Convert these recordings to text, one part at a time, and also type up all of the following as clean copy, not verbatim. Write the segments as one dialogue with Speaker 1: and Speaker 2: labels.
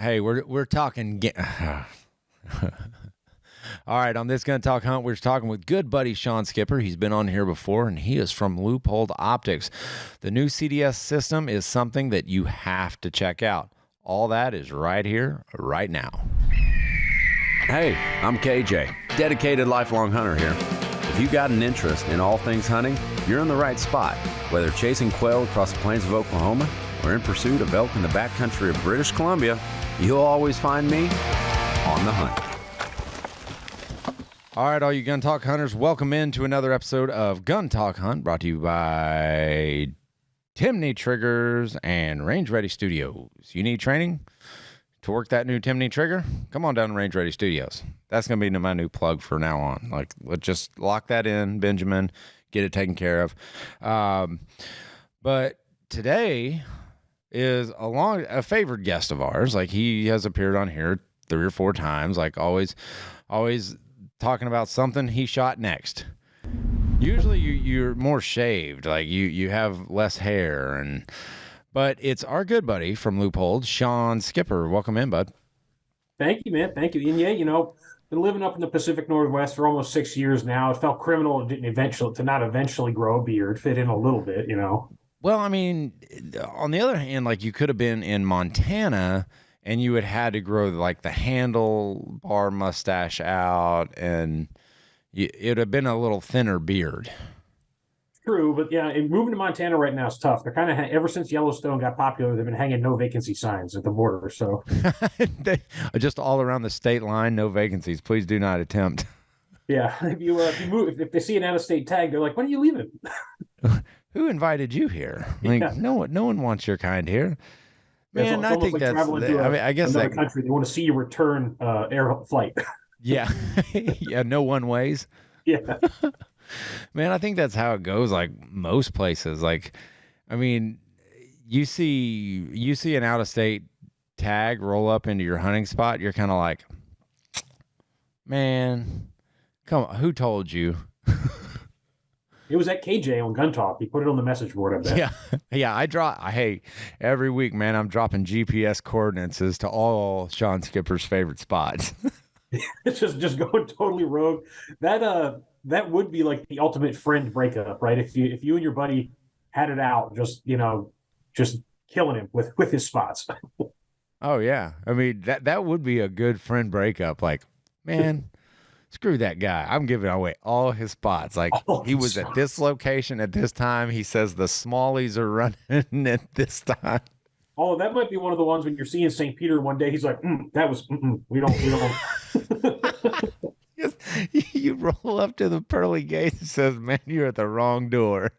Speaker 1: Hey, we're talking. All right, on this Gun Talk Hunt, we're talking with good buddy Shawn Skipper. He's been on here before, and he is from Leupold Optics. The new CDS system is something that you have to check out. All that is right here, right now.
Speaker 2: Hey, I'm KJ, dedicated lifelong hunter here. If you got an interest in all things hunting, you're in the right spot. Whether chasing quail across the plains of Oklahoma or in pursuit of elk in the backcountry of British Columbia, you'll always find me on the hunt.
Speaker 1: All right, all you Gun Talk hunters, welcome into another episode of Gun Talk Hunt, brought to you by Timney Triggers and Range Ready Studios. You need training to work that new Timney trigger? Come on down to Range Ready Studios. That's going to be my new plug for now on. Like, let's just lock that in, Benjamin, get it taken care of. But today is a favored guest of ours. Like, he has appeared on here 3 or 4 times, like always talking about something he shot next. Usually you're more shaved, like you have less hair, but it's our good buddy from Leupold, Shawn Skipper. Welcome in, bud.
Speaker 3: Thank you, man. Thank you. And yeah, been living up in the Pacific Northwest for almost 6 years now. It felt criminal to not eventually grow a beard, fit in a little bit,
Speaker 1: Well, I mean, on the other hand, like, you could have been in Montana and you had had to grow like the handlebar mustache out, and it would have been a little thinner beard.
Speaker 3: True, but yeah, moving to Montana right now is tough. They're kind of ever since Yellowstone got popular, they've been hanging no vacancy signs at the border. So
Speaker 1: just all around the state line, no vacancies. Please do not attempt.
Speaker 3: Yeah, if you move, if they see an out-of-state tag, they're like, "When are you leaving?"
Speaker 1: Who invited you here? Like, yeah. No one wants your kind here. Man, I think that's. I guess
Speaker 3: another country, they want to see you return air flight.
Speaker 1: Yeah, yeah. No one ways.
Speaker 3: Yeah.
Speaker 1: Man, I think that's how it goes. Like most places, like, I mean, you see an out of state tag roll up into your hunting spot, you're kind of like, man, come on, who told you?
Speaker 3: It was at KJ on Gun Talk. He put it on the message board, I bet.
Speaker 1: Yeah. Hey, every week, man, I'm dropping GPS coordinates as to all Shawn Skipper's favorite spots.
Speaker 3: It's just going totally rogue. That would be like the ultimate friend breakup, right? If you and your buddy had it out, just killing him with his spots.
Speaker 1: Oh yeah, I mean that would be a good friend breakup. Like, man. Screw that guy. I'm giving away all his spots. Like, he was at this location at this time. He says the smallies are running at this time.
Speaker 3: Oh, that might be one of the ones when you're seeing St. Peter one day. He's like, that was, we don't.
Speaker 1: You roll up to the pearly gate and says, man, you're at the wrong door.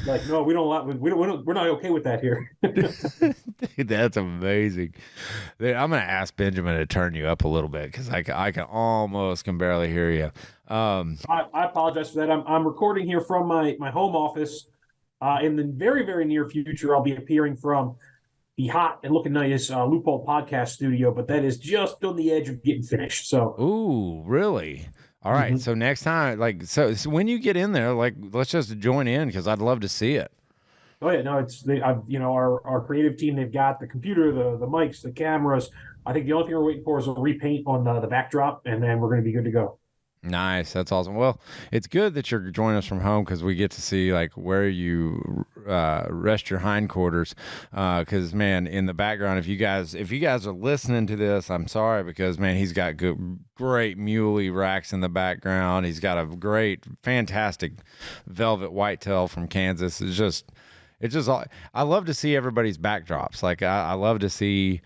Speaker 3: Like, no, we're not okay with that here.
Speaker 1: Dude, that's amazing. Dude, I'm gonna ask Benjamin to turn you up a little bit because I can barely hear you.
Speaker 3: I apologize for that. I'm recording here from my home office. In the very, very near future, I'll be appearing from the hot and looking nice Leupold podcast studio, but that is just on the edge of getting finished. So,
Speaker 1: ooh, really? All right. Mm-hmm. So next time, like, so when you get in there, like, let's just join in because I'd love to see it.
Speaker 3: Oh yeah, no, it's our creative team. They've got the computer, the mics, the cameras. I think the only thing we're waiting for is a repaint on the backdrop, and then we're going to be good to go.
Speaker 1: Nice. That's awesome. Well, it's good that you're joining us from home because we get to see like where you rest your hindquarters. Because man, in the background, if you guys are listening to this, I'm sorry because man, he's got great muley racks in the background. He's got a fantastic velvet whitetail from Kansas. It's just I love to see everybody's backdrops. Like I love to see,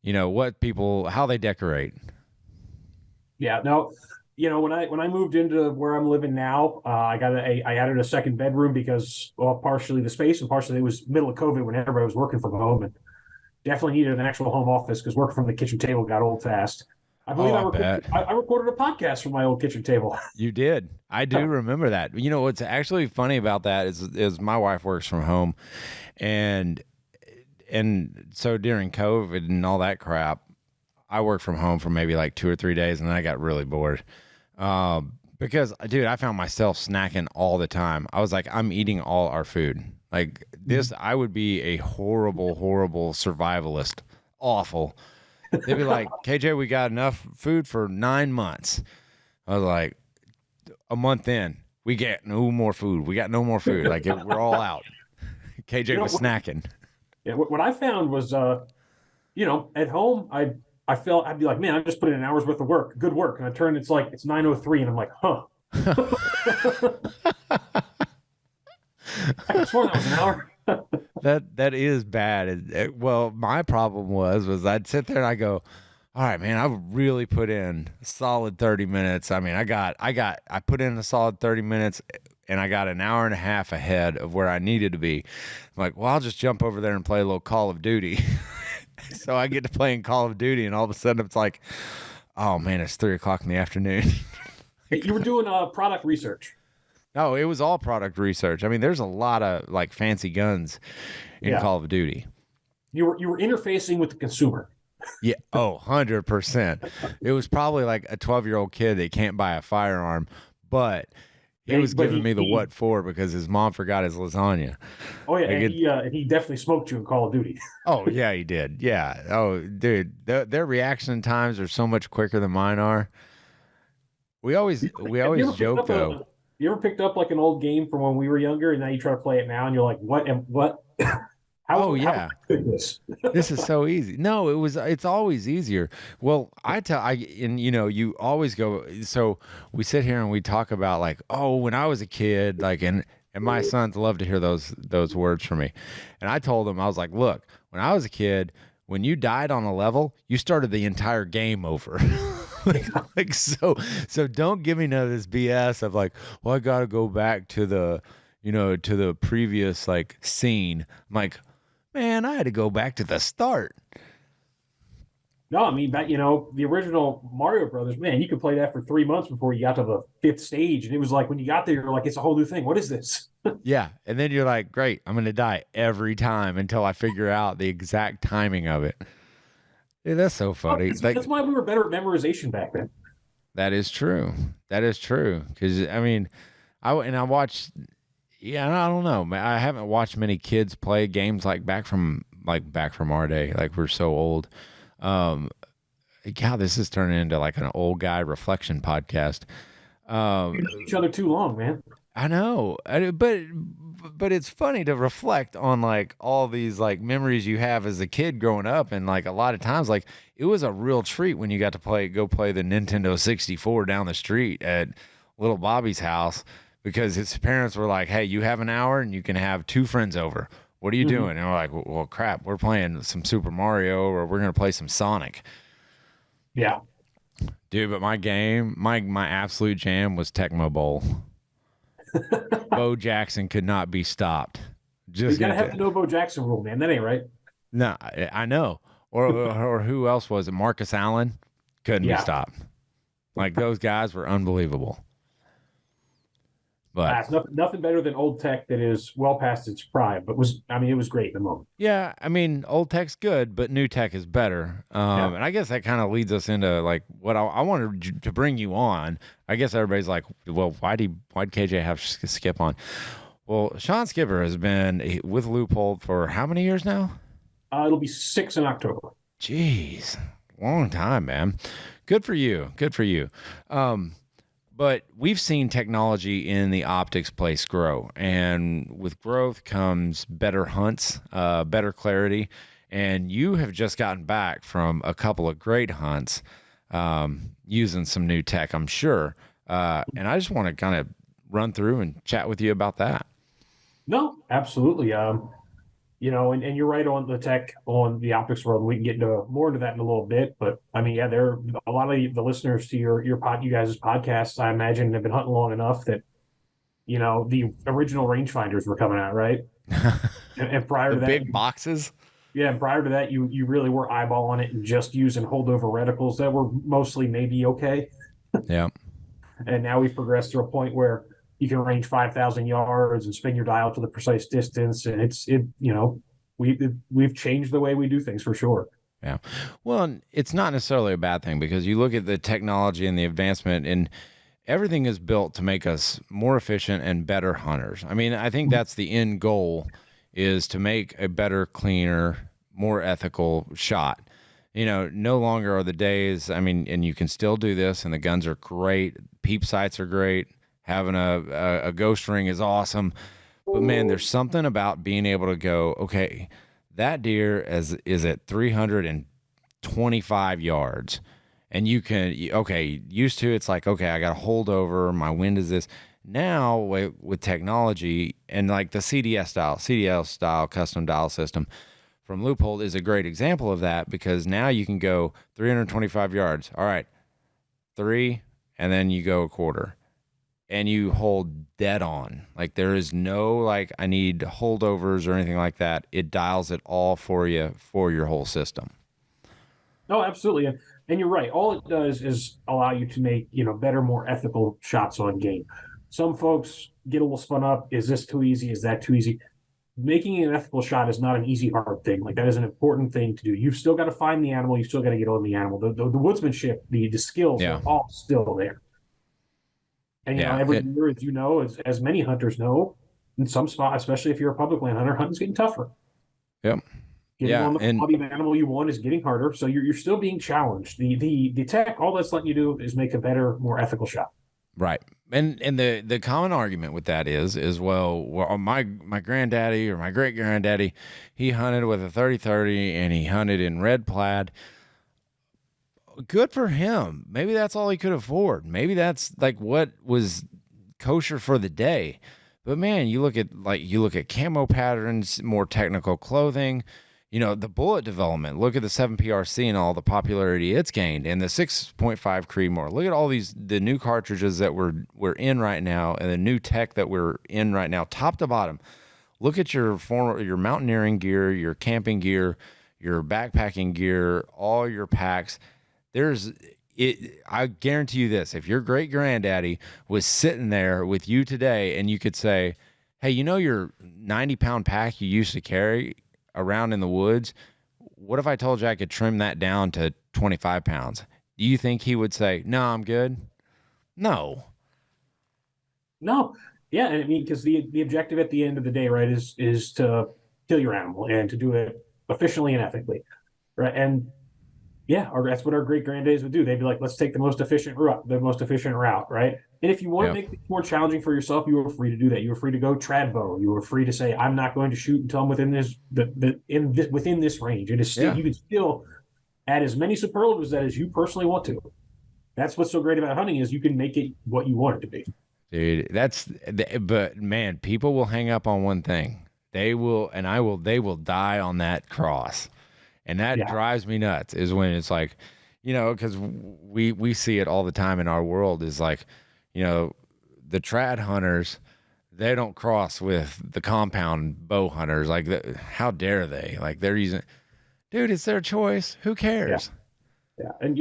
Speaker 1: how they decorate.
Speaker 3: Yeah. No. When I moved into where I'm living now, I added a second bedroom because, well, partially the space and partially it was middle of COVID when everybody was working from home, and definitely needed an actual home office because working from the kitchen table got old fast. I believe I recorded a podcast from my old kitchen table. You did.
Speaker 1: I do remember that. What's actually funny about that is my wife works from home, and so during COVID and all that crap, I worked from home for maybe like 2 or 3 days, and then I got really bored. Because, dude, I found myself snacking all the time. I was like, I'm eating all our food. Like this, I would be a horrible, horrible survivalist. Awful. They'd be like, KJ, we got enough food for 9 months. I was like, a month in, we get no more food. We got no more food. Like we're all out. KJ was snacking.
Speaker 3: Yeah, what I found was, at home, I felt I'd be like, man, I just put in an hour's worth of work, good work, and I turn, it's 9:03, and I'm like, huh. I swore that was an hour.
Speaker 1: That is bad. Well, my problem was I'd sit there and I go, all right, man, I really put in a solid 30 minutes. I mean, I put in a solid 30 minutes and I got an hour and a half ahead of where I needed to be. I'm like, well, I'll just jump over there and play a little Call of Duty. So I get to playing Call of Duty and all of a sudden it's like, oh man, it's 3:00 in the afternoon.
Speaker 3: You were doing product research.
Speaker 1: Oh, it was all product research. I mean, there's a lot of like fancy guns in Call of Duty.
Speaker 3: You were interfacing with the consumer.
Speaker 1: Yeah. Oh, 100%. It was probably like a 12-year-old kid that can't buy a firearm, but he was giving me the what for because his mom forgot his lasagna.
Speaker 3: Oh yeah, and he definitely smoked you in Call of Duty.
Speaker 1: Oh yeah, he did. Yeah. Oh, dude, their reaction times are so much quicker than mine are. We always joke though.
Speaker 3: You ever picked up like an old game from when we were younger, and now you try to play it now, and you're like, what? How this?
Speaker 1: This is so easy. No, it's always easier. Well, you always go, so we sit here and we talk about like, oh, when I was a kid, like, and my sons love to hear those words from me. And I told them, I was like, look, when I was a kid, when you died on a level, you started the entire game over. So don't give me none of this BS of like, well, I got to go back to the previous like scene. I'm like, man, I had to go back to the start.
Speaker 3: No, I mean, the original Mario Brothers, man, you could play that for 3 months before you got to the 5th stage. And it was like, when you got there, you're like, it's a whole new thing. What is this?
Speaker 1: Yeah. And then you're like, great, I'm going to die every time until I figure out the exact timing of it. Dude, that's so funny.
Speaker 3: That's why we were better at memorization back then.
Speaker 1: That is true. Because, I mean, I watched, I don't know. I haven't watched many kids play games like back from our day. Like, we're so old. God, this is turning into like an old guy reflection podcast.
Speaker 3: We know each other too long, man.
Speaker 1: I know, but it's funny to reflect on like all these like memories you have as a kid growing up, and like a lot of times, like it was a real treat when you got to go play the Nintendo 64 down the street at little Bobby's house because his parents were like, "Hey, you have an hour and you can have 2 friends over. What are you doing?" And we're like, "Well, crap, we're playing some Super Mario or we're gonna play some Sonic."
Speaker 3: Yeah,
Speaker 1: dude, but my absolute jam was Tecmo Bowl. Bo Jackson could not be stopped.
Speaker 3: You gotta have the no Bo Jackson rule, man. That ain't right.
Speaker 1: No, I know. Or who else was it? Marcus Allen couldn't be stopped. Like those guys were unbelievable. But
Speaker 3: nothing better than old tech that is well past its prime. But it was great in the moment.
Speaker 1: Yeah, I mean, old tech's good, but new tech is better. And I guess that kind of leads us into like what I wanted to bring you on. I guess everybody's like, well, why'd KJ have Skip on? Well, Shawn Skipper has been with Leupold for how many years now?
Speaker 3: It'll be 6 in October.
Speaker 1: Jeez, long time, man. Good for you. But we've seen technology in the optics place grow, and with growth comes better hunts, better clarity, and you have just gotten back from a couple of great hunts using some new tech, I'm sure. And I just want to kind of run through and chat with you about that.
Speaker 3: No, absolutely. And you're right on the tech on the optics world. We can get more into that in a little bit, but I mean, there are a lot of the listeners to you guys' podcasts, I imagine, have been hunting long enough that, the original rangefinders were coming out, right? and prior to that,
Speaker 1: big boxes.
Speaker 3: Yeah. And prior to that, you really were eyeballing it and just using holdover reticles that were mostly maybe okay.
Speaker 1: Yeah.
Speaker 3: And now we've progressed to a point where you can range 5,000 yards and spin your dial to the precise distance. And we've changed the way we do things for sure.
Speaker 1: Yeah. Well, it's not necessarily a bad thing because you look at the technology and the advancement, and everything is built to make us more efficient and better hunters. I mean, I think that's the end goal, is to make a better, cleaner, more ethical shot. no longer are the days. I mean, and you can still do this, and the guns are great. Peep sights are great. Having a ghost ring is awesome. But man, there's something about being able to go, okay, that deer is at 325 yards. And you can, okay, used to it's like, okay, I got to hold over. My wind is this. Now with technology and like the CDL style custom dial system from Leupold is a great example of that, because now you can go 325 yards. All right, 3, and then you go a quarter. And you hold dead on. Like there is no like I need holdovers or anything like that. It dials it all for you for your whole system.
Speaker 3: No, absolutely. And you're right. All it does is allow you to make, better, more ethical shots on game. Some folks get a little spun up. Is this too easy? Is that too easy? Making an ethical shot is not an easy, hard thing. Like that is an important thing to do. You've still got to find the animal. You've still got to get on the animal. The woodsmanship, the skills are all still there. And every year, as many hunters know, in some spot, especially if you're a public land hunter, hunting's getting tougher.
Speaker 1: Yep.
Speaker 3: Getting on the hobby of animal you want is getting harder. So you're still being challenged. The tech, all that's letting you do is make a better, more ethical shot.
Speaker 1: Right. And the common argument with that is well, my granddaddy or my great granddaddy, he hunted with a 30-30 and he hunted in red plaid. Good for him. Maybe that's all he could afford. Maybe that's like what was kosher for the day. But man, you look at camo patterns, more technical clothing, the bullet development. Look at the 7PRC and all the popularity it's gained, and the 6.5 Creedmoor. Look at all the new cartridges that we're in right now, and the new tech that we're in right now, top to bottom. Look at your mountaineering gear, your camping gear, your backpacking gear, all your packs. I guarantee you this, if your great granddaddy was sitting there with you today and you could say, hey, your 90-pound pack you used to carry around in the woods, what if I told you I could trim that down to 25 pounds? Do you think he would say, no, I'm good? No.
Speaker 3: Yeah. I mean, because the objective at the end of the day, right, is to kill your animal and to do it efficiently and ethically. Right. And yeah, that's what our great granddaddies would do. They'd be like, let's take the most efficient route, right? And if you want to make it more challenging for yourself, you were free to do that. You were free to go trad bow. You were free to say, I'm not going to shoot until I'm within this range. It is still, you can still add as many superlatives as you personally want to. That's what's so great about hunting is you can make it what you want it to be.
Speaker 1: Dude, but man, people will hang up on one thing. They will die on that cross. And that drives me nuts is when it's like, because we see it all the time in our world is like, the trad hunters, they don't cross with the compound bow hunters. Like, how dare they? Like, they're using, dude, it's their choice. Who cares?
Speaker 3: Yeah. And,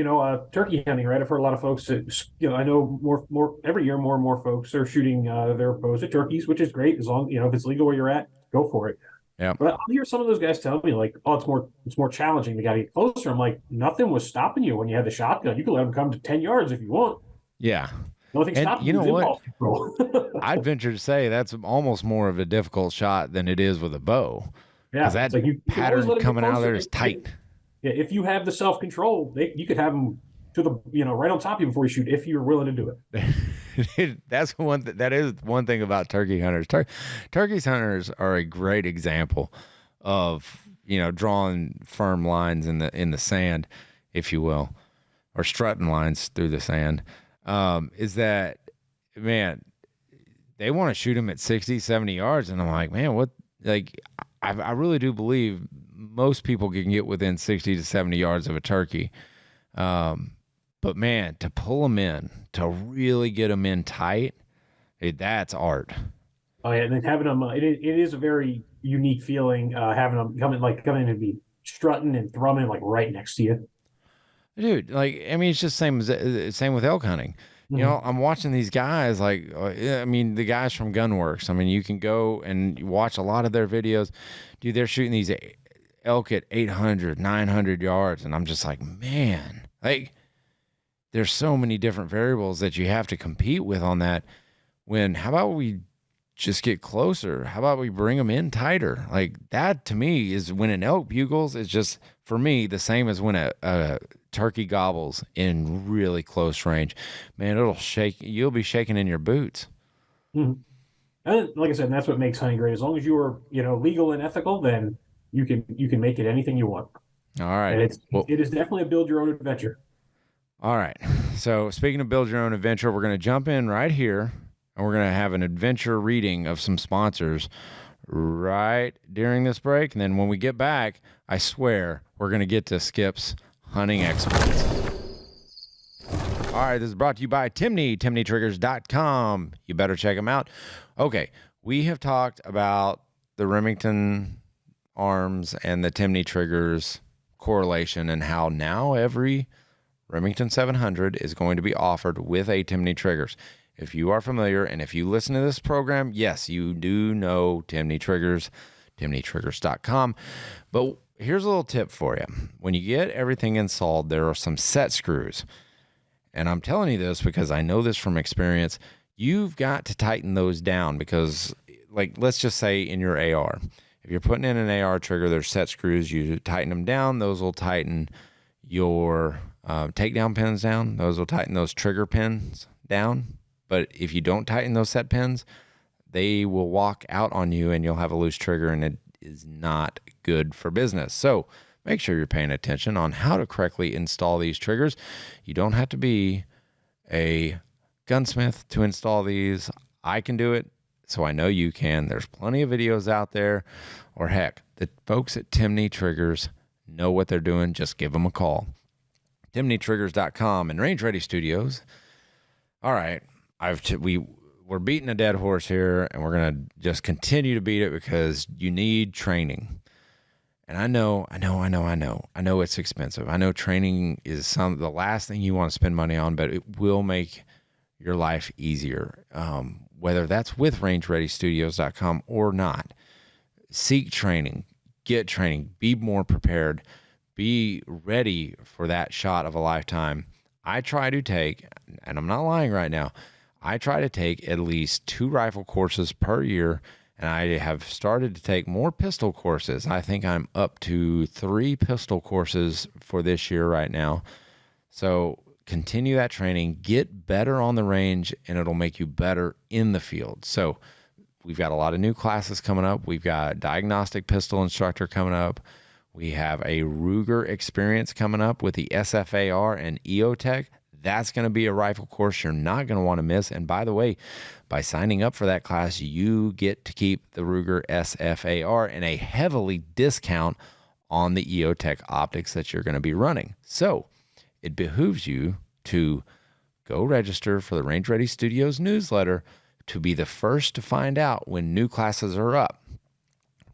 Speaker 3: turkey hunting, right? I've heard a lot of folks, I know more every year, more and more folks are shooting their bows at turkeys, which is great. As long, if it's legal where you're at, go for it.
Speaker 1: Yeah.
Speaker 3: But I'll hear some of those guys tell me like, oh, it's more challenging. They got to get closer. I'm like, nothing was stopping you when you had the shotgun. You could let them come to 10 yards if you want.
Speaker 1: Yeah.
Speaker 3: Nothing stopping
Speaker 1: you. You know
Speaker 3: what?
Speaker 1: I'd venture to say that's almost more of a difficult shot than it is with a bow.
Speaker 3: Yeah.
Speaker 1: Because that pattern coming out of there is tight.
Speaker 3: Yeah. If you have the self-control, you could have them to the, right on top of you before you shoot, if you're willing to do
Speaker 1: it. That is one thing about turkey hunters. Turkey hunters are a great example of, drawing firm lines in the sand, if you will, or strutting lines through the sand. Is that, man, they want to shoot them at 60, 70 yards. And I'm like, man, what, like, I really do believe most people can get within 60 to 70 yards of a turkey. But man, to pull them in, to really get them in tight, that's art.
Speaker 3: Oh yeah, and then having them, it is a very unique feeling having them come in and be strutting and thrumming like right next to you.
Speaker 1: Dude, like, I mean, it's just same with elk hunting. Mm-hmm. I'm watching these guys like, the guys from Gunworks. I mean, you can go and watch a lot of their videos. Dude, they're shooting these elk at 800, 900 yards, and I'm just like, man, like, there's so many different variables that you have to compete with on that. How about we just get closer. How about we bring them in tighter? Like that to me is when an elk bugles is just for me the same as when a turkey gobbles in really close range. Man, it'll shake. You'll be shaking in your boots.
Speaker 3: Mhm. And like I said, that's what makes hunting great. As long as you are, legal and ethical, then you can make it anything you want.
Speaker 1: All right.
Speaker 3: And
Speaker 1: Well,
Speaker 3: it is definitely a build your own adventure.
Speaker 1: all right. So speaking of build your own adventure, we're going to jump in right here and we're going to have an adventure reading of some sponsors right during this break. And then when we get back, I swear we're going to get to Skip's hunting exploits. All right, this is brought to you by Timney, timneytriggers.com. You better check them out. Okay, we have talked about the Remington arms and the Timney triggers correlation and how now every Remington 700 is going to be offered with a Timney triggers. If you are familiar and if you listen to this program, yes, you do know Timney triggers, timneytriggers.com. But here's a little tip for you. When you get everything installed, there are some set screws. And I'm telling you this because I know this from experience. You've got to tighten those down because, like, let's just say in your AR, if you're putting in an AR trigger, there's set screws. You tighten them down. Those will tighten your takedown pins down. Those will tighten those trigger pins down. But if you don't tighten those set pins, they will walk out on you and you'll have a loose trigger, and it is not good for business. So make sure you're paying attention on how to correctly install these triggers. You don't have to be a gunsmith to install these. I can do it, so I know you can. There's plenty of videos out there, or heck, the folks at Timney Triggers know what they're doing. Just give them a call. TimneyTriggers.com and Range Ready Studios. All right, we're beating a dead horse here, and we're gonna just continue to beat it because you need training. And I know it's expensive. I know training is the last thing you want to spend money on, but it will make your life easier. Whether that's with rangereadystudios.com or not. Seek training, get training, be more prepared, be ready for that shot of a lifetime. I try to take, and I'm not lying right now, I try to take at least 2 rifle courses per year. And I have started to take more pistol courses. I think I'm up to 3 pistol courses for this year right now. So continue that training, get better on the range, and it'll make you better in the field. So we've got a lot of new classes coming up. We've got diagnostic pistol instructor coming up. We have a Ruger experience coming up with the SFAR and EOTech. That's going to be a rifle course you're not going to want to miss. And by the way, by signing up for that class, you get to keep the Ruger SFAR and a heavily discount on the EOTech optics that you're going to be running. So it behooves you to go register for the Range Ready Studios newsletter to be the first to find out when new classes are up.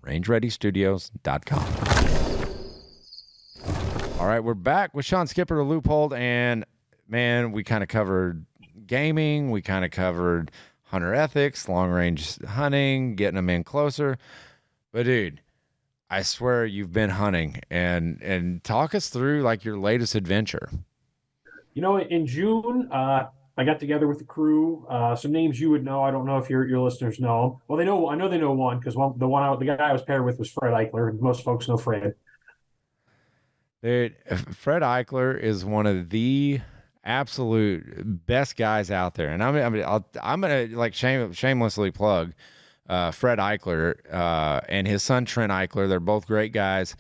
Speaker 1: RangeReadyStudios.com. All right, we're back with Shawn Skipper to Leupold, and man, we kind of covered gaming, we kind of covered hunter ethics, long range hunting, getting them in closer. But dude, I swear you've been hunting, and talk us through like your latest adventure.
Speaker 3: In June, I got together with the crew. Some names you would know. I don't know if your listeners know. Well, they know. I know they know one because the guy I was paired with was Fred Eichler. Most folks know Fred.
Speaker 1: Dude, Fred Eichler is one of the absolute best guys out there, and I'm gonna like shamelessly plug Fred Eichler and his son Trent Eichler. They're both great guys,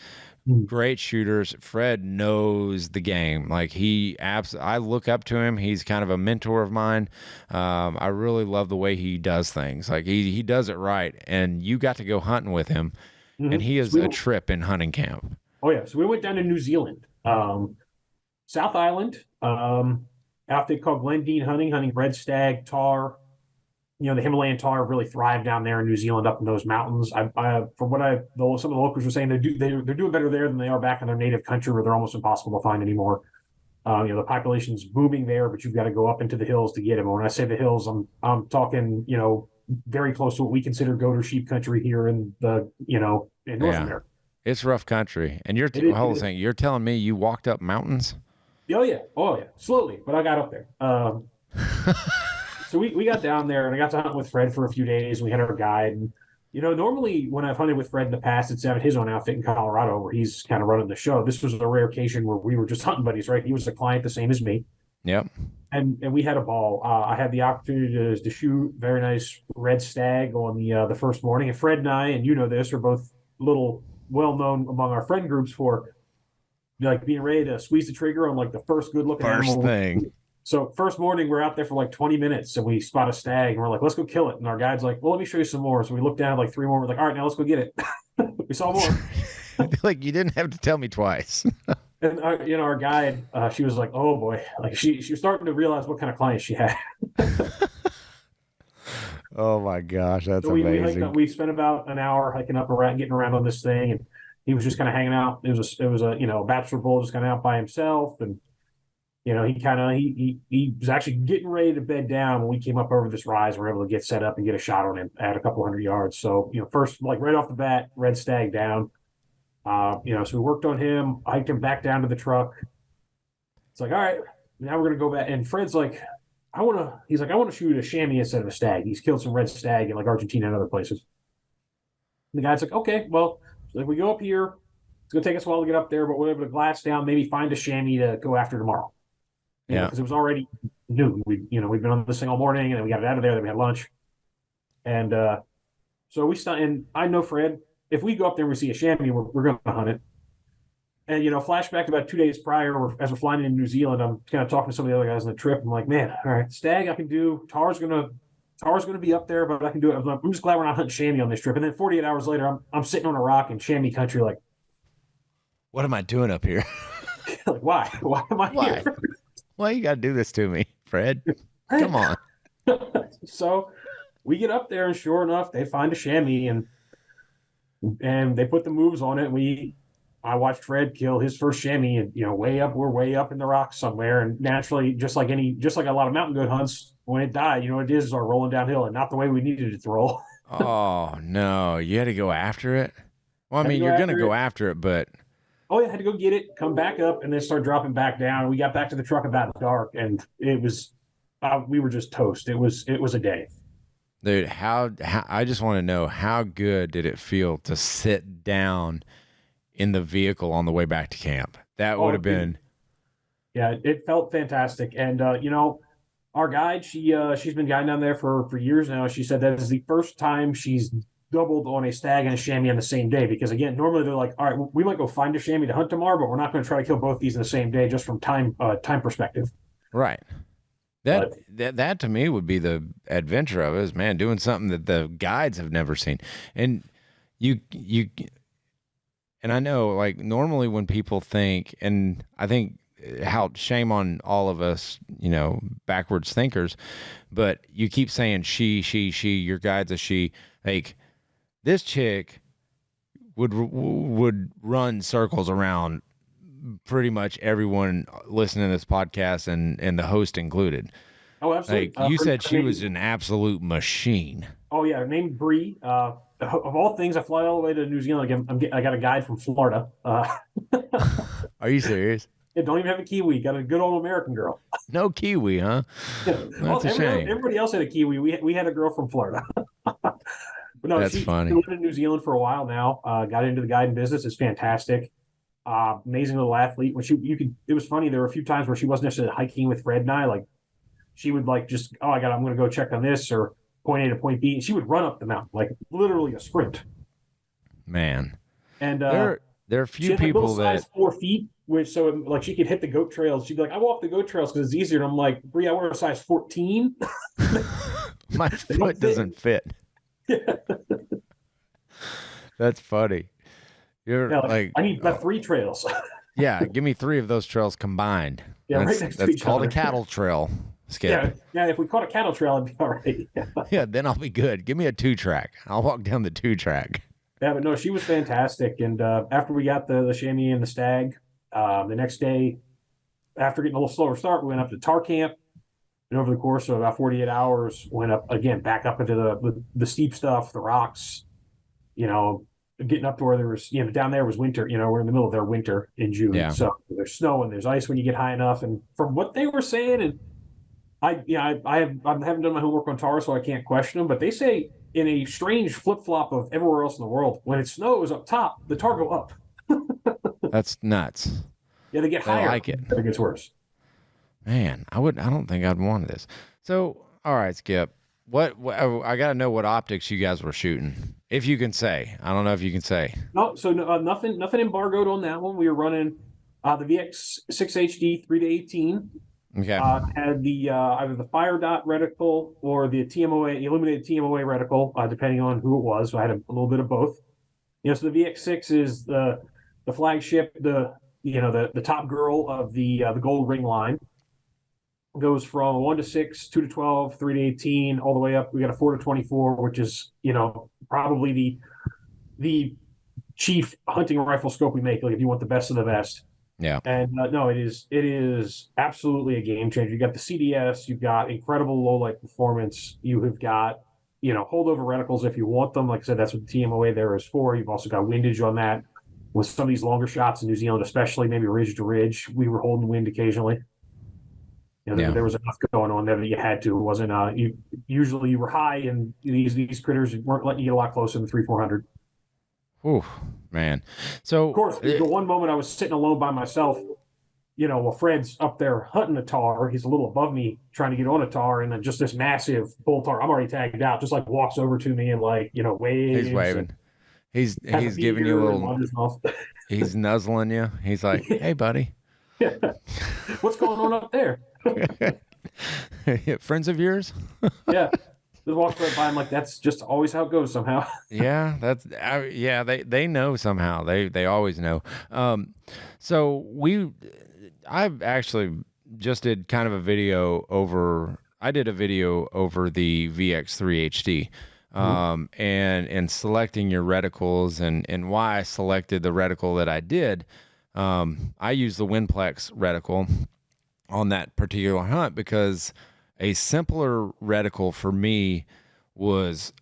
Speaker 1: great shooters. Fred knows the game. Like I look up to him. He's kind of a mentor of mine. I really love the way he does things. Like he does it right, and you got to go hunting with him, and he is a trip in hunting camp.
Speaker 3: Oh yeah, so we went down to New Zealand, South Island, outfit called Glendine hunting red stag, tar. The Himalayan tar really thrive down there in New Zealand, up in those mountains. From what some of the locals were saying, they're doing better there than they are back in their native country, where they're almost impossible to find anymore. The population's booming there, but you've got to go up into the hills to get them. When I say the hills, I'm talking, very close to what we consider goat or sheep country here in in North America.
Speaker 1: It's rough country. And you're telling me you walked up mountains?
Speaker 3: Oh yeah, slowly, but I got up there. So we got down there and I got to hunt with Fred for a few days. We had our guide. And, normally when I've hunted with Fred in the past, it's out of his own outfit in Colorado where he's kind of running the show. This was a rare occasion where we were just hunting buddies, right? He was a client the same as me.
Speaker 1: Yep.
Speaker 3: And we had a ball. I had the opportunity to shoot very nice red stag on the first morning. And Fred and I, and this, are both little well known among our friend groups for like being ready to squeeze the trigger on like the first good looking animal.
Speaker 1: Thing.
Speaker 3: So first morning we're out there for like 20 minutes and we spot a stag and we're like, let's go kill it. And our guide's like, well, let me show you some more. So we looked down at like 3 more. We're like, all right, now let's go get it. We saw more.
Speaker 1: Like, you didn't have to tell me twice.
Speaker 3: And our guide, she was like, "Oh boy!" Like she was starting to realize what kind of clients she had.
Speaker 1: Oh my gosh, that's
Speaker 3: so
Speaker 1: amazing.
Speaker 3: We spent about an hour hiking up around, getting around on this thing, and he was just kind of hanging out. It was a bachelor bull just kind of out by himself, and he was actually getting ready to bed down when we came up over this rise. We were able to get set up and get a shot on him at a couple hundred yards. So first, like right off the bat, red stag down. So we worked on him, hiked him back down to the truck. It's like, all right, now we're gonna go back. And Fred's like, I want to shoot a chamois instead of a stag. He's killed some red stag in like Argentina and other places. And the guy's like, okay, well, so if we go up here, it's gonna take us a while to get up there, but we're able to glass down, maybe find a chamois to go after tomorrow. Because it was already noon. We'd been on this thing all morning, and then we got it out of there. Then we had lunch, and so we started. And I know Fred. If we go up there and we see a chamois, we're going to hunt it. And, flashback to about 2 days prior, as we're flying into New Zealand, I'm kind of talking to some of the other guys on the trip. I'm like, man, all right, stag I can do. Tar's going to be up there, but I can do it. I'm just glad we're not hunting chamois on this trip. And then 48 hours later, I'm sitting on a rock in chamois country like,
Speaker 1: what am I doing up here?
Speaker 3: Like, why? Why am I here?
Speaker 1: Why you got to do this to me, Fred? Come on.
Speaker 3: So we get up there, and sure enough, they find a chamois, and they put the moves on it. I watched Fred kill his first chamois, and we're way up in the rocks somewhere. And naturally, just like a lot of mountain goat hunts, when it died, it is our rolling downhill, and not the way we needed it to roll.
Speaker 1: Oh no, you had to go after it. Well, I mean, you're gonna go after it, but
Speaker 3: oh yeah, I had to go get it, come back up, and then start dropping back down. We got back to the truck about dark, and it was we were just toast. It was a day.
Speaker 1: Dude, how I just want to know, how good did it feel to sit down in the vehicle on the way back to camp? That would have been.
Speaker 3: Yeah, it felt fantastic. And, our guide, she's been guiding down there for years now. She said that is the first time she's doubled on a stag and a chamois on the same day. Because, again, normally they're like, all right, we might go find a chamois to hunt tomorrow, but we're not going to try to kill both these in the same day just from time perspective.
Speaker 1: Right. That to me would be the adventure of it, is, man, doing something that the guides have never seen. And and I know, like, normally when people think, and I think how shame on all of us, backwards thinkers, but you keep saying she, your guide's a she. Like, this chick would run circles around pretty much everyone listening to this podcast, and the host included.
Speaker 3: Oh, absolutely.
Speaker 1: Like, you said she was an absolute machine.
Speaker 3: Oh yeah, her name's Bree. Of all things, I fly all the way to New Zealand again. I got a guide from Florida.
Speaker 1: Are you serious?
Speaker 3: Yeah, don't even have a Kiwi. Got a good old American girl.
Speaker 1: No Kiwi, huh? That's a shame.
Speaker 3: Everybody else had a Kiwi. We had a girl from Florida. But no,
Speaker 1: that's funny.
Speaker 3: She lived in New Zealand for a while now. Got into the guiding business. It's fantastic. Amazing little athlete. It was funny. There were a few times where she wasn't necessarily hiking with Fred and I. Like, she would I'm going to go check on this, or point A to point B. And she would run up the mountain, like literally a sprint.
Speaker 1: Man.
Speaker 3: And
Speaker 1: there are a few people that
Speaker 3: size 4 feet, like she could hit the goat trails. She'd be like, I walk the goat trails because it's easier. And I'm like, Bree, I wear a size 14.
Speaker 1: My foot doesn't fit. That's funny. I
Speaker 3: need about 3 trails.
Speaker 1: Yeah, give me 3 of those trails combined.
Speaker 3: Yeah,
Speaker 1: that's called a cattle trail, Skip.
Speaker 3: Yeah. If we caught a cattle trail, I'd be all right.
Speaker 1: Yeah, then I'll be good. Give me a 2-track. I'll walk down the 2-track.
Speaker 3: Yeah, but no, she was fantastic. And after we got the chamois and the stag, the next day, after getting a little slower start, we went up to Tar Camp. And over the course of about 48 hours, went up again, back up into the steep stuff, the rocks, getting up to where there was, down there was winter. We're in the middle of their winter in June.
Speaker 1: Yeah.
Speaker 3: So there's snow and there's ice when you get high enough. And from what they were saying, and I haven't done my homework on Tara, so I can't question them. But they say in a strange flip flop of everywhere else in the world, when it snows up top, the tar go up.
Speaker 1: That's nuts.
Speaker 3: Yeah, they get
Speaker 1: They
Speaker 3: higher.
Speaker 1: like it.
Speaker 3: It gets worse.
Speaker 1: Man, I don't think I'd want this. So, all right, Skip. What I got to know what optics you guys were shooting. If you can say. I don't know if you can say.
Speaker 3: No, so nothing embargoed on that one. We were running the VX6 HD 3-18.
Speaker 1: Okay.
Speaker 3: Had the either the fire dot reticle or the TMOA illuminated TMOA reticle, depending on who it was. So I had a little bit of both. So the VX6 is the flagship, the top girl of the gold ring line. Goes from 1 to 6, 2 to 12, 3 to 18, all the way up. We got a 4 to 24, which is probably the chief hunting rifle scope we make. Like if you want the best of the best.
Speaker 1: Yeah.
Speaker 3: And no, it is absolutely a game changer. You got the CDS, you've got incredible low light performance. You have got holdover reticles if you want them. Like I said, that's what the TMOA there is for. You've also got windage on that. With some of these longer shots in New Zealand, especially maybe ridge to ridge, we were holding wind occasionally. There was enough going on there that you had to. It wasn't usually you were high, and these critters weren't letting you get a lot closer than 300-400.
Speaker 1: Ooh, man. So
Speaker 3: of course, the one moment I was sitting alone by myself, while Fred's up there hunting a tar, he's a little above me trying to get on a tar, and then just this massive bull tar, I'm already tagged out, just like walks over to me and waves.
Speaker 1: He's waving. He's giving you a little. He's nuzzling you. He's like, "Hey, buddy,
Speaker 3: what's going on up there?"
Speaker 1: Friends of yours?
Speaker 3: Yeah. Just walks right by him like that's just always how it goes somehow.
Speaker 1: Yeah, they know somehow. They always know. So I actually just did kind of a video over. I did a video over the VX3 HD. And selecting your reticles and why I selected the reticle that I did. I used the Winplex reticle on that particular hunt because a simpler reticle for me was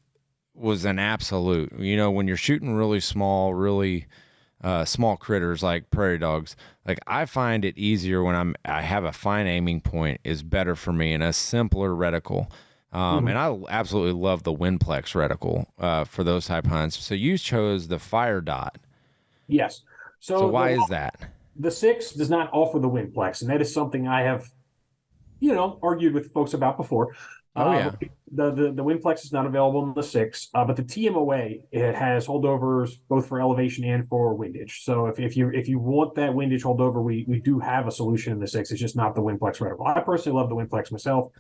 Speaker 1: an absolute. When you're shooting really small critters like prairie dogs, like I find it easier when I have a fine aiming point is better for me and a simpler reticle. And I absolutely love the Winplex reticle for those type hunts. So you chose the fire dot.
Speaker 3: Yes.
Speaker 1: So why is that?
Speaker 3: The 6 does not offer the Winplex, and that is something I have, argued with folks about before.
Speaker 1: Oh yeah.
Speaker 3: The Winplex is not available in the 6, but the TMOA, it has holdovers both for elevation and for windage. So if you want that windage holdover, we do have a solution in the 6. It's just not the Winplex reticle. I personally love the Winplex myself.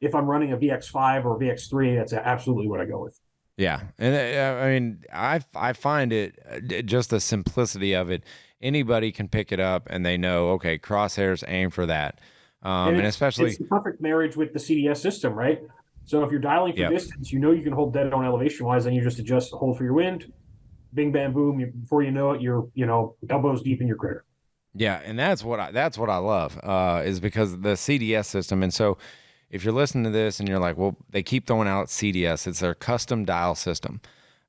Speaker 3: If I'm running a VX5 or a VX3, that's absolutely what I go with.
Speaker 1: Yeah, and I find it just the simplicity of it. Anybody can pick it up, and they know, okay, crosshairs, aim for that. And especially
Speaker 3: it's the perfect marriage with the CDS system, right? So if you're dialing for distance, you can hold dead on elevation wise, then you just adjust the hold for your wind. Bing, bam, boom. Before you know it, you're elbows deep in your critter.
Speaker 1: Yeah, and that's what I love is because of the CDS system. And so if you're listening to this and you're like, well, they keep throwing out CDS, it's their custom dial system.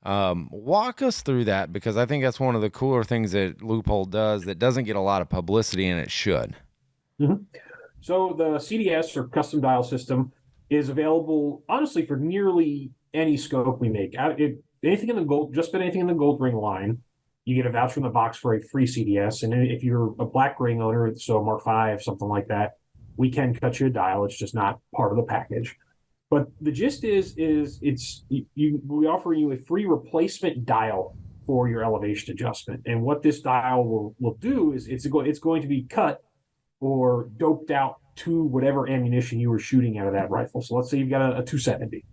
Speaker 1: Walk us through that, because I think that's one of the cooler things that Leupold does that doesn't get a lot of publicity, and it should.
Speaker 3: Mm-hmm. So the CDS, or custom dial system, is available honestly for nearly any scope we make. Anything in the gold, just about anything in the gold ring line, you get a voucher in the box for a free CDS. And if you're a black ring owner, so Mark V, something like that, we can cut you a dial. It's just not part of the package. But the gist is we offer you a free replacement dial for your elevation adjustment. And what this dial will do is it's going to be cut or doped out to whatever ammunition you were shooting out of that rifle. So let's say you've got a 270.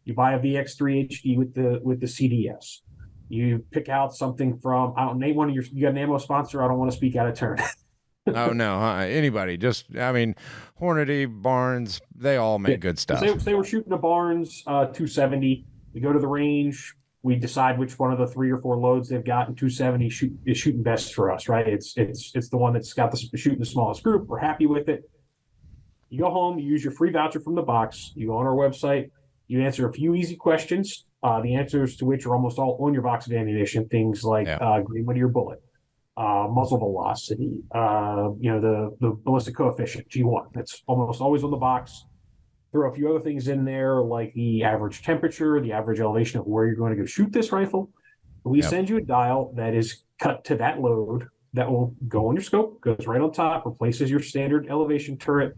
Speaker 3: You buy a VX3 HD with the CDS. You pick out something from, I don't name one of you got an ammo sponsor. I don't want to speak out of turn.
Speaker 1: Oh no, anybody. Hornady, Barnes, they all make good stuff.
Speaker 3: They were shooting a Barnes 270. We go to the range. We decide which one of the 3 or 4 loads they've got, and 270 is shooting best for us, right? It's the one that's got shooting the smallest group. We're happy with it. You go home, you use your free voucher from the box. You go on our website. You answer a few easy questions, the answers to which are almost all on your box of ammunition. Things like green of your bullet, muzzle velocity, the ballistic coefficient, G1. That's almost always on the box. throw a few other things in there, like the average temperature, the average elevation of where you're going to go shoot this rifle. We send you a dial that is cut to that load that will go on your scope, goes right on top, replaces your standard elevation turret.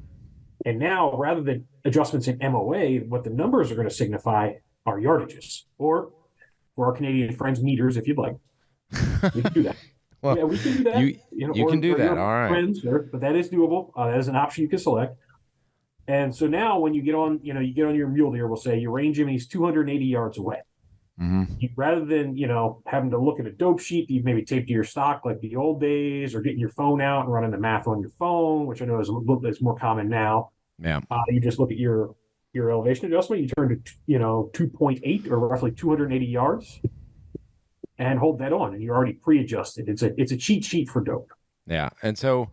Speaker 3: And now, rather than adjustments in MOA, what the numbers are going to signify are yardages, or for our Canadian friends, meters, if you'd like. We can do that.
Speaker 1: Well,
Speaker 3: yeah, we can do that.
Speaker 1: You can do that. All right.
Speaker 3: Friends, but that is doable. That is an option you can select. And so now, when you get on, you get on your mule deer, we'll say you range him and he's 280 yards away. Rather than having to look at a dope sheet that you've maybe taped to your stock like the old days, or getting your phone out and running the math on your phone, which I know is more common now.
Speaker 1: Yeah.
Speaker 3: You just look at your elevation adjustment. You turn to 2.8 or roughly 280 yards, and hold that on, and you're already pre-adjusted. It's a cheat sheet for dope.
Speaker 1: Yeah, and so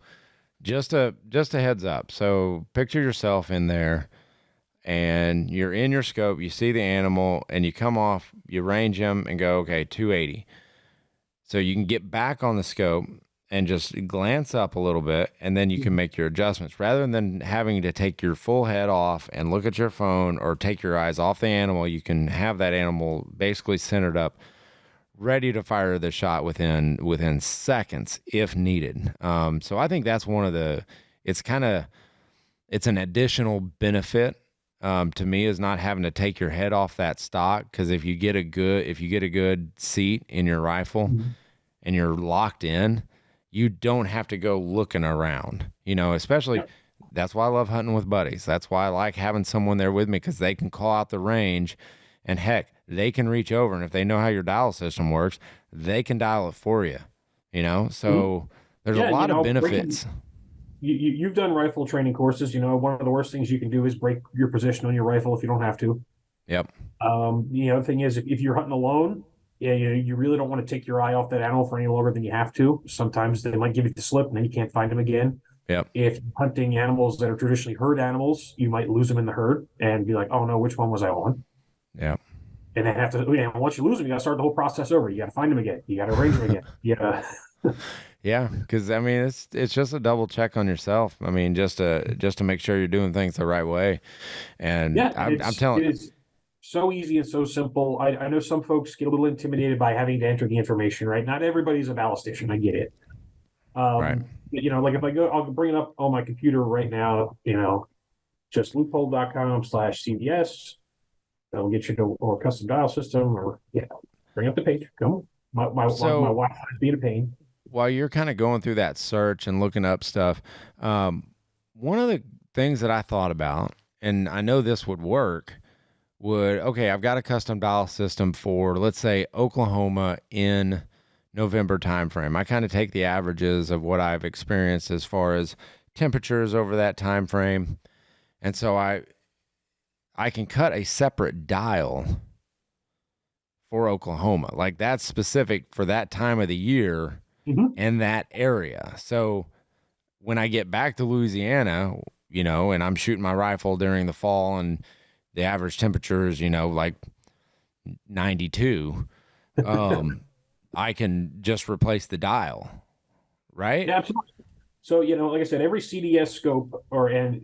Speaker 1: just a heads up. So picture yourself in there, and you're in your scope. You see the animal, and you come off. You range him and go, okay, 280. So you can get back on the scope and just glance up a little bit, and then you can make your adjustments rather than having to take your full head off and look at your phone or take your eyes off the animal. You can have that animal basically centered up, ready to fire the shot within seconds if needed. So I think that's one of it's an additional benefit to me, is not having to take your head off that stock. Because if you get a good seat in your rifle and you're locked in, you don't have to go looking around, especially. That's why I love hunting with buddies. That's why I like having someone there with me, because they can call out the range, and heck, they can reach over, and if they know how your dial system works, they can dial it for you, So there's a lot of benefits.
Speaker 3: You've done rifle training courses. One of the worst things you can do is break your position on your rifle if you don't have to.
Speaker 1: Yep.
Speaker 3: The other thing is, if you're hunting alone, you really don't want to take your eye off that animal for any longer than you have to. Sometimes they might give you the slip, and then you can't find them again.
Speaker 1: Yep.
Speaker 3: If you're hunting animals that are traditionally herd animals, you might lose them in the herd and be like, oh no, which one was I on?
Speaker 1: Yeah.
Speaker 3: And then have to, once you lose them, you got to start the whole process over. You got to find them again. You got to range them again.
Speaker 1: Yeah, because it's just a double check on yourself. Just to make sure you're doing things the right way. And I'm telling you,
Speaker 3: it's so easy and so simple. I know some folks get a little intimidated by having to enter the information. Right? Not everybody's a ballistician. I get it.
Speaker 1: Right.
Speaker 3: Like if I'll bring it up on my computer right now. Just leupold.com/CDS. That'll get you to or custom dial system, or bring up the page. Come on. My Wi-Fi is being a pain.
Speaker 1: While you're kind of going through that search and looking up stuff, one of the things that I thought about, and I know this would work, I've got a custom dial system for, let's say, Oklahoma in November timeframe. I kind of take the averages of what I've experienced as far as temperatures over that time frame, and so I can cut a separate dial for Oklahoma. Like, that's specific for that time of the year in that area. So when I get back to Louisiana, and I'm shooting my rifle during the fall, and the average temperature is, like 92, I can just replace the dial, right?
Speaker 3: Yeah, absolutely. So, like I said, every CDS scope,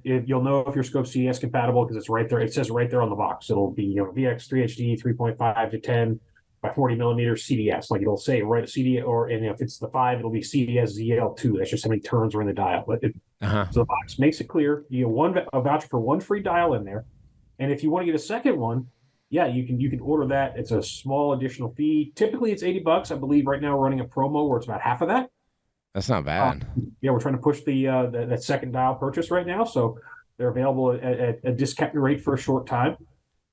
Speaker 3: you'll know if your scope's CDS compatible because it's right there. It says right there on the box. It'll be, VX 3HD 3.5 to 10 by 40 millimeters CDS. Like, it'll say right CDS, and if it's the 5, it'll be CDS ZL2. That's just how many turns are in the dial. But so the box makes it clear. You get a voucher for one free dial in there. And if you want to get a second one, you can order that. It's a small additional fee. Typically, it's $80. I believe right now we're running a promo where it's about half of that.
Speaker 1: That's not bad.
Speaker 3: We're trying to push that second dial purchase right now, so they're available at a discount rate for a short time.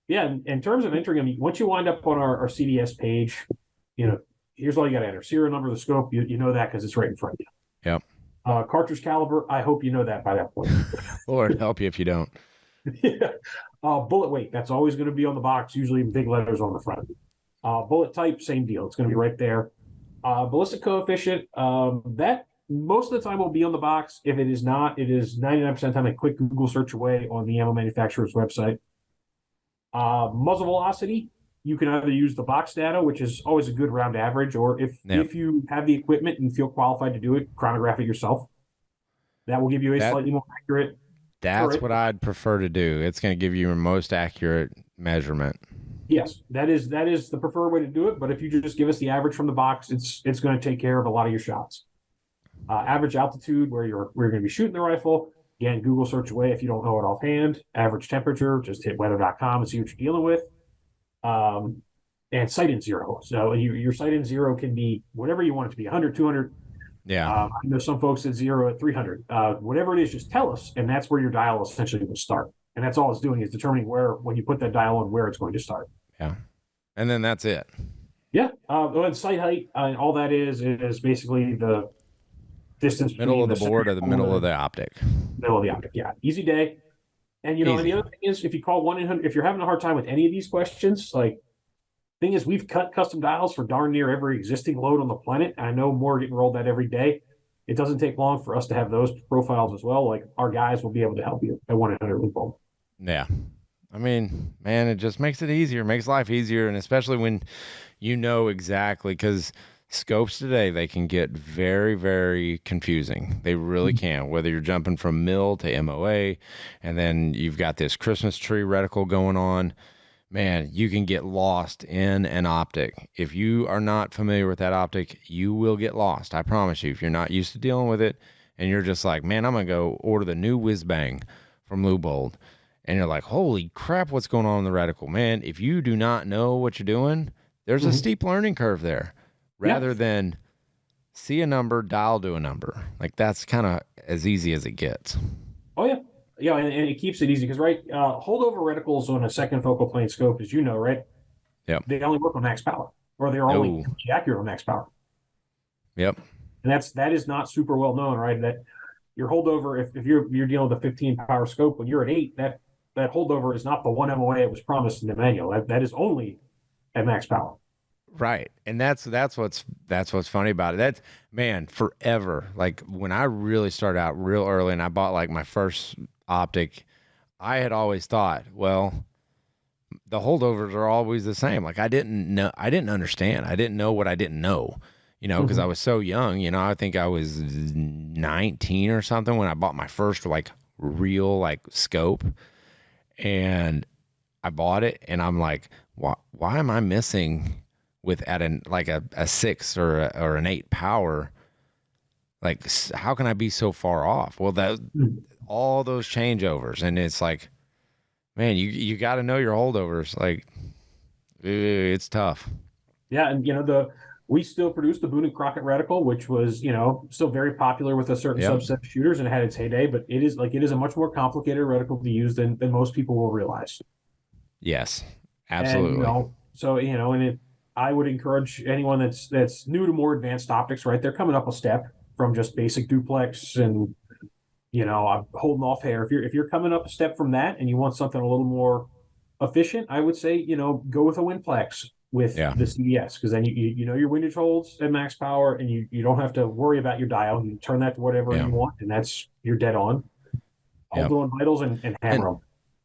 Speaker 3: Yeah, in terms of entering them, once you wind up on our CDS page, here's all you got to enter: serial number of the scope. You know that because it's right in front of you.
Speaker 1: Yep.
Speaker 3: Cartridge caliber. I hope you know that by that point.
Speaker 1: Lord help you if you don't.
Speaker 3: Yeah. Bullet weight. That's always going to be on the box. Usually in big letters on the front. Bullet type. Same deal. It's going to be right there. Ballistic coefficient, that most of the time will be on the box. If it is not, it is 99% of the time a quick Google search away on the ammo manufacturer's website. Muzzle velocity, you can either use the box data, which is always a good round average, or if you have the equipment and feel qualified to do it, chronograph it yourself. That will give you a slightly more accurate
Speaker 1: That's what I'd prefer to do. It's going to give you your most accurate measurement.
Speaker 3: Yes, that is the preferred way to do it. But if you just give us the average from the box, it's going to take care of a lot of your shots. Average altitude where you're going to be shooting the rifle. Again, Google search away if you don't know it offhand. Average temperature, just hit weather.com and see what you're dealing with. And sight in zero. So your sight in zero can be whatever you want it to be, 100, 200.
Speaker 1: Yeah.
Speaker 3: I know some folks at 0 at 300. Whatever it is, just tell us, and that's where your dial essentially will start. And that's all it's doing is determining where, when you put that dial on, where it's going to start.
Speaker 1: Yeah. And then that's it.
Speaker 3: Yeah. And sight height, all that is basically the distance
Speaker 1: middle of the board or the middle of the optic.
Speaker 3: Middle of the optic, yeah. Easy day. And, and the other thing is, if you call 1-800, if you're having a hard time with any of these questions, like, thing is, we've cut custom dials for darn near every existing load on the planet. I know more getting rolled out every day. It doesn't take long for us to have those profiles as well. Like, our guys will be able to help you at 1-800 Leupold.
Speaker 1: Yeah. I mean, man, it just makes it easier, makes life easier. And especially when you know exactly, because scopes today, they can get very, very confusing. They really can, whether you're jumping from mil to MOA, and then you've got this Christmas tree reticle going on. Man, you can get lost in an optic. If you are not familiar with that optic, you will get lost. I promise you, if you're not used to dealing with it and you're just like, man, I'm going to go order the new whiz bang from Leupold. And you're like, holy crap, what's going on in the reticle? Man, if you do not know what you're doing, there's a steep learning curve there rather than see a number, dial to a number. Like, that's kind of as easy as it gets.
Speaker 3: Oh, yeah. Yeah, and it keeps it easy because, right, holdover reticles on a second focal plane scope, as you know, right?
Speaker 1: Yep.
Speaker 3: They only work on max power, or they're only accurate on max power.
Speaker 1: Yep.
Speaker 3: And that is not super well known, right? That your holdover, if you're dealing with a 15 power scope when you're at 8, that holdover is not the 1 MOA it was promised in the manual. That is only at max power.
Speaker 1: Right. And that's what's funny about it. That's, man, forever. Like, when I really started out real early and I bought like my first optic, I had always thought, well, the holdovers are always the same. Like, I didn't understand. I didn't know what I didn't know, because I was so young. I think I was 19 or something when I bought my first like real like scope, and I bought it and I'm like, why am I missing with at a 6 or an 8 power? Like, how can I be so far off? Well, all those changeovers, and it's like, man, you got to know your holdovers. Like, it's tough. Yeah,
Speaker 3: and we still produce the Boone and Crockett reticle, which was still very popular with a certain subset of shooters, and it had its heyday. But it is a much more complicated reticle to use than most people will realize.
Speaker 1: Yes, absolutely.
Speaker 3: And, I would encourage anyone that's new to more advanced optics. Right, they're coming up a step from just basic duplex and I'm holding off hair. If you're coming up a step from that and you want something a little more efficient, I would say, go with a Winplex with the CDS, because then you know your windage holds at max power, and you don't have to worry about your dial. You turn that to whatever you want, and you're dead on. Hold on vitals and hammer them.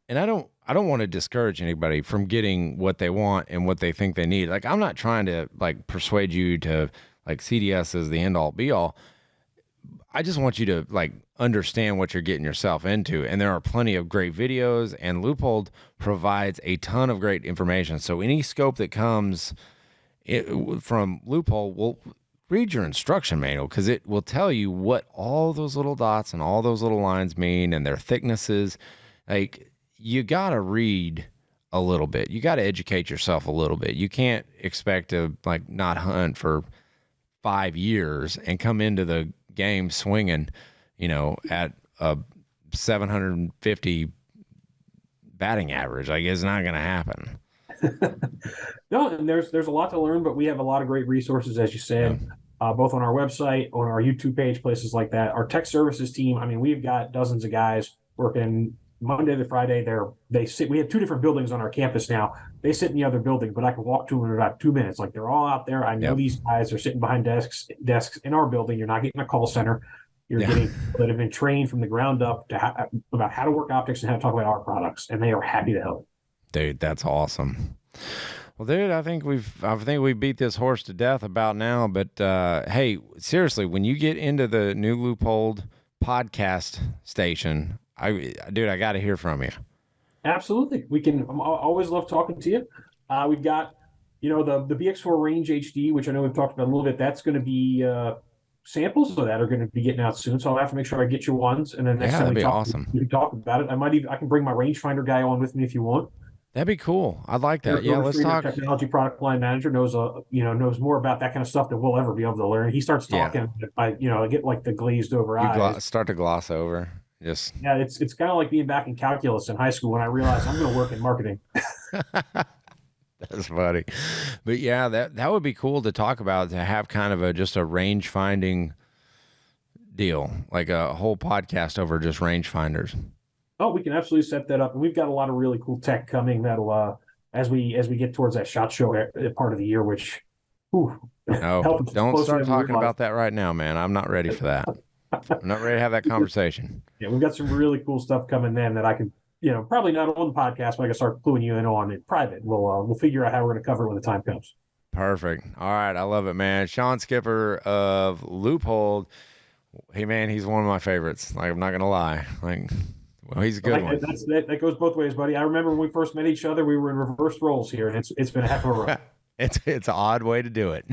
Speaker 1: And I don't want to discourage anybody from getting what they want and what they think they need. Like, I'm not trying to like persuade you to like CDS is the end all be all. I just want you to like understand what you're getting yourself into. And there are plenty of great videos, and Leupold provides a ton of great information. So any scope that comes from Leupold will read your instruction manual, because it will tell you what all those little dots and all those little lines mean and their thicknesses. Like, you got to read a little bit. You got to educate yourself a little bit. You can't expect to like not hunt for 5 years and come into the game swinging, at a 750 batting average. Like, it's not going to happen.
Speaker 3: No, and there's a lot to learn, but we have a lot of great resources, as you said, both on our website, on our YouTube page, places like that. Our tech services team, I mean, we've got dozens of guys working Monday to Friday. We have 2 different buildings on our campus now. They sit in the other building, but I can walk to them in about 2 minutes. Like, they're all out there. I know these guys are sitting behind desks in our building. You're not getting a call center. You're getting people that have been trained from the ground up about how to work optics and how to talk about our products, and they are happy to help.
Speaker 1: Dude, that's awesome. Well, dude, I think we beat this horse to death about now. But hey, seriously, when you get into the new Leupold podcast station Dude, I got to hear from you.
Speaker 3: Absolutely. We can. I always love talking to you. We've got, the BX4 Range HD, which I know we've talked about a little bit. That's going to be samples of that are going to be getting out soon. So I'll have to make sure I get you ones. And then next time
Speaker 1: that'd
Speaker 3: we
Speaker 1: be
Speaker 3: talk,
Speaker 1: awesome.
Speaker 3: we can talk about it. I can bring my rangefinder guy on with me if you want.
Speaker 1: That'd be cool. I'd like that. Yeah, let's talk.
Speaker 3: Technology product line manager knows more about that kind of stuff than we'll ever be able to learn. He starts talking, I get like the glazed over eyes.
Speaker 1: Start to gloss over. Just
Speaker 3: it's kind of like being back in calculus in high school when I realized I'm going to work in marketing.
Speaker 1: That's funny. But yeah, that would be cool to talk about, to have kind of just a range finding deal, like a whole podcast over just range finders.
Speaker 3: Oh, we can absolutely set that up. And we've got a lot of really cool tech coming that'll as we get towards that SHOT Show part of the year, which
Speaker 1: don't start talking about that right now, man. I'm not ready for that. I'm not ready to have that conversation.
Speaker 3: Yeah, we've got some really cool stuff coming then that I can, probably not on the podcast, but I can start cluing you in on in private. We'll figure out how we're going to cover it when the time comes.
Speaker 1: Perfect. All right. I love it, man. Shawn Skipper of Leupold. Hey, man, he's one of my favorites. Like, I'm not going to lie. Like, well, he's a good one.
Speaker 3: That goes both ways, buddy. I remember when we first met each other, we were in reverse roles here, and it's been a heck of a run.
Speaker 1: It's an odd way to do it.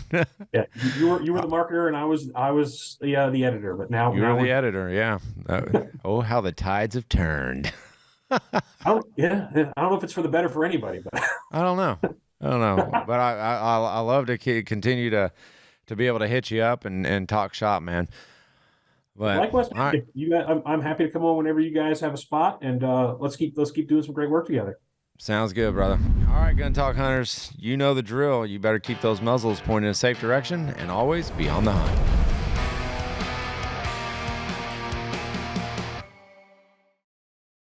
Speaker 3: Yeah, you were the marketer, and I was the editor. But now
Speaker 1: you're the editor. Yeah. Oh, how the tides have turned.
Speaker 3: I don't know if it's for the better for anybody, but
Speaker 1: I don't know. But I love to continue to be able to hit you up and talk shop, man. But
Speaker 3: likewise, right. I'm happy to come on whenever you guys have a spot, and let's keep doing some great work together.
Speaker 1: Sounds good, brother. All right, Gun Talk hunters, you know the drill. You better keep those muzzles pointed in a safe direction and always be on the hunt.